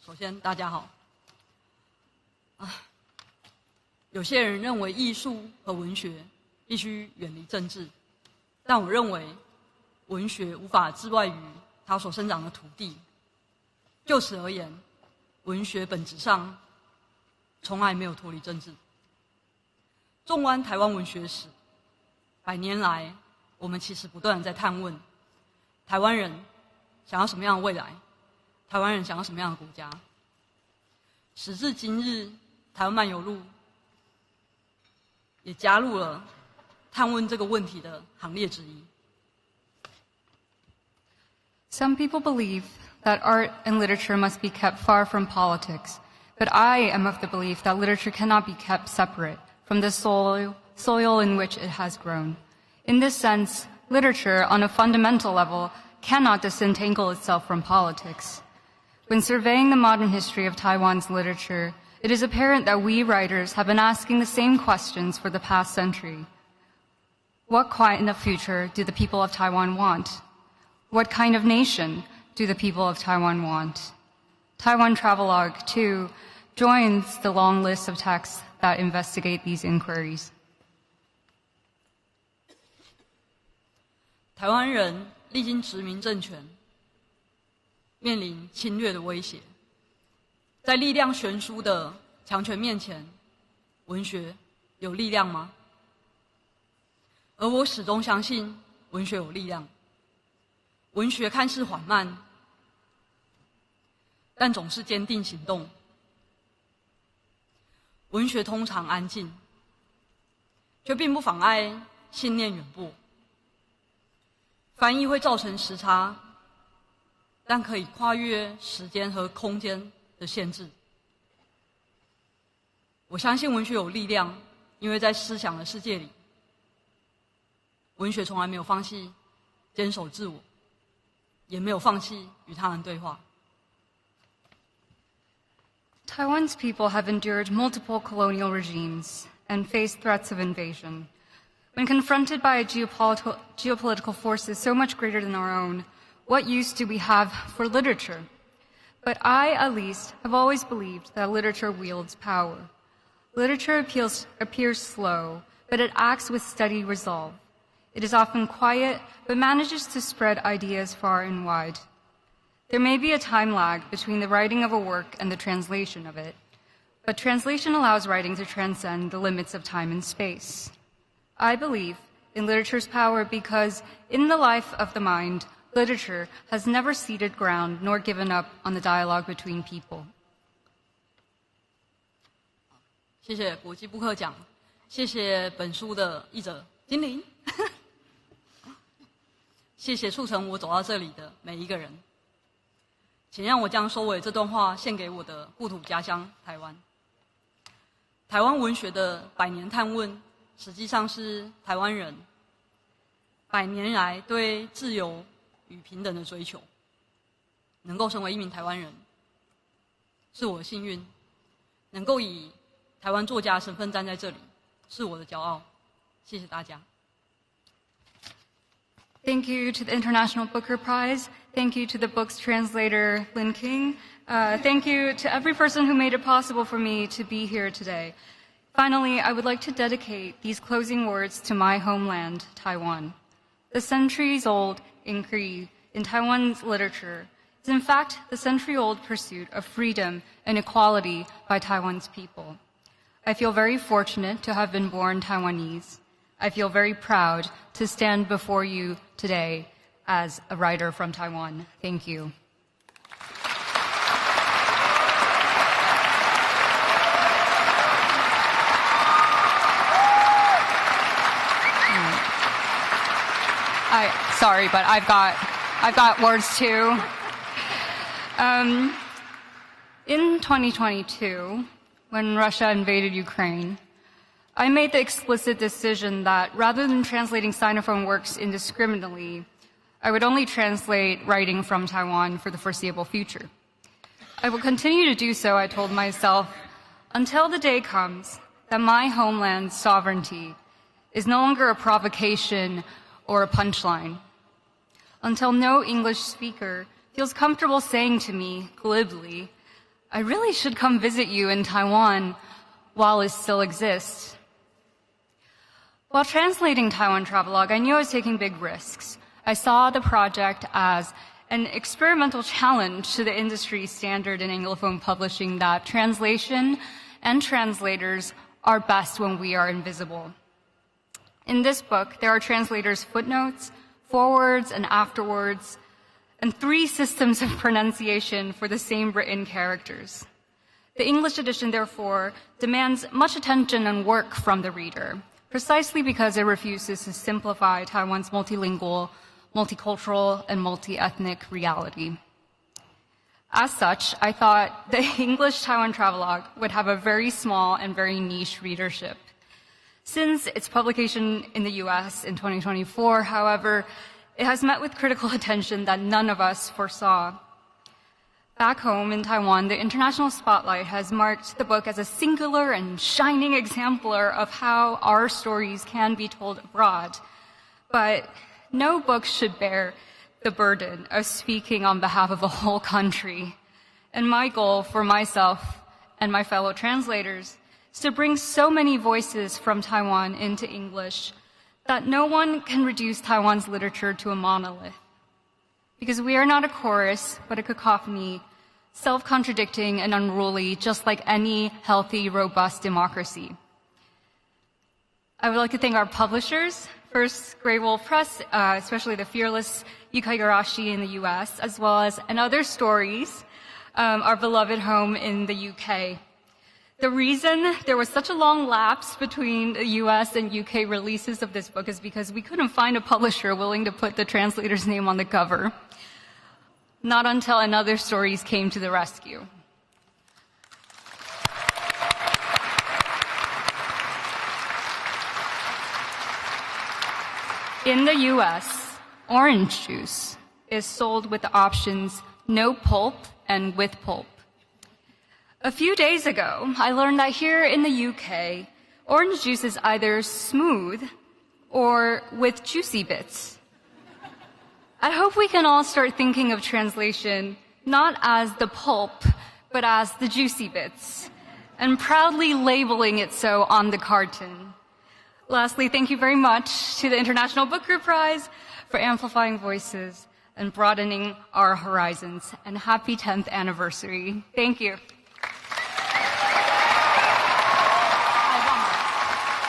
首先大家好。有些人认为艺术和文学必须远离政治，但我认为文学无法置外于它所生长的土地。就此而言，文学本质上从来没有脱离政治。纵观台湾文学史，100年来，我们其实不断地在探问：台湾人想要什么样的未来？台湾人想要什么样的国家？时至今日，《台湾漫游录》也加入了探问这个问题的行列之一。Some people believe that art and literature must be kept far from politics, but I am of the belief that literature cannot be kept separate from the soil in which it has grown. In this sense, literature, on a fundamental level, cannot disentangle itself from politics. When surveying the modern history of Taiwan's literature, it is apparent that we writers have been asking the same questions for the past century. What kind of future do the people of Taiwan want? What kind of nation do the people of Taiwan want? Taiwan Travelogue, too, joins the long list of texts that investigate these inquiries. 台湾人历经殖民政权，面临侵略的威胁，在力量悬殊的强权面前，文学有力量吗？而我始终相信文学有力量。文学看似缓慢，但总是坚定行动。文学通常安静，却并不妨碍信念远播。翻译会造成时差，但可以跨越时间和空间的限制。我相信文学有力量，因为在思想的世界里，文学从来没有放弃坚守自我，也没有放弃与他人对话。Taiwan's people have endured multiple colonial regimes and faced threats of invasion. When confronted by geopolitical forces so much greater than our own, what use do we have for literature? But I, at least, have always believed that literature wields power. Literature appears slow, but it acts with steady resolve. It is often quiet, but manages to spread ideas far and wide. There may be a time lag between the writing of a work and the translation of it, but translation allows writing to transcend the limits of time and space. I believe in literature's power because, in the life of the mind, literature has never ceded ground nor given up on the dialogue between people. 谢谢国际布克奖，谢谢本书的译者金玲，谢谢促成我走到这里的每一个人。请让我将收尾这段话献给我的故土家乡台湾。台湾文学的100年探问，实际上是台湾人100年来对自由与平等的追求。能够成为一名台湾人，是我的幸运；能够以台湾作家身份站在这里，是我的骄傲。谢谢大家。Thank you to the International Booker Prize. Thank you to the book's translator, Lin King. Thank you to every person who made it possible for me to be here today. Finally, I would like to dedicate these closing words to my homeland, Taiwan. The centuries-old inquiry in Taiwan's literature is in fact the century-old pursuit of freedom and equality by Taiwan's people. I feel very fortunate to have been born Taiwanese. I feel very proud to stand before you today as a writer from Taiwan. Thank you. Sorry, but I've got words too. In 2022, when Russia invaded Ukraine, I made the explicit decision that rather than translating Sinophone works indiscriminately, I would only translate writing from Taiwan for the foreseeable future. I will continue to do so, I told myself, until the day comes that my homeland's sovereignty is no longer a provocation or a punchline. Until no English speaker feels comfortable saying to me, glibly, I really should come visit you in Taiwan while it still exists. While translating Taiwan Travelogue, I knew I was taking big risks. I saw the project as an experimental challenge to the industry standard in Anglophone publishing that translation and translators are best when we are invisible. In this book, there are translators' footnotes, forwards, and afterwards, and 3 systems of pronunciation for the same written characters. The English edition, therefore, demands much attention and work from the reader, precisely because it refuses to simplify Taiwan's multilingual, multicultural, and multi-ethnic reality. As such, I thought the English Taiwan Travelogue would have a very small and very niche readership. Since its publication in the US in 2024, however, it has met with critical attention that none of us foresaw. Back home in Taiwan, the international spotlight has marked the book as a singular and shining exemplar of how our stories can be told abroad. But no book should bear the burden of speaking on behalf of a whole country. And my goal for myself and my fellow translators is to bring so many voices from Taiwan into English that no one can reduce Taiwan's literature to a monolith. Because we are not a chorus, but a cacophony, self-contradicting and unruly, just like any healthy, robust democracy. I would like to thank our publishers, first Grey Wolf Press, especially the fearless Yuka Igarashi in the US, as well as Another Stories, our beloved home in the UK. The reason there was such a long lapse between the US and UK releases of this book is because we couldn't find a publisher willing to put the translator's name on the cover. Not until Another Stories came to the rescue. In the US, orange juice is sold with the options no pulp and with pulp. A few days ago, I learned that here in the UK, orange juice is either smooth or with juicy bits. I hope we can all start thinking of translation not as the pulp, but as the juicy bits, and proudly labeling it so on the carton. Lastly, thank you very much to the International Book Group Prize for amplifying voices and broadening our horizons, and happy 10th anniversary. Thank you.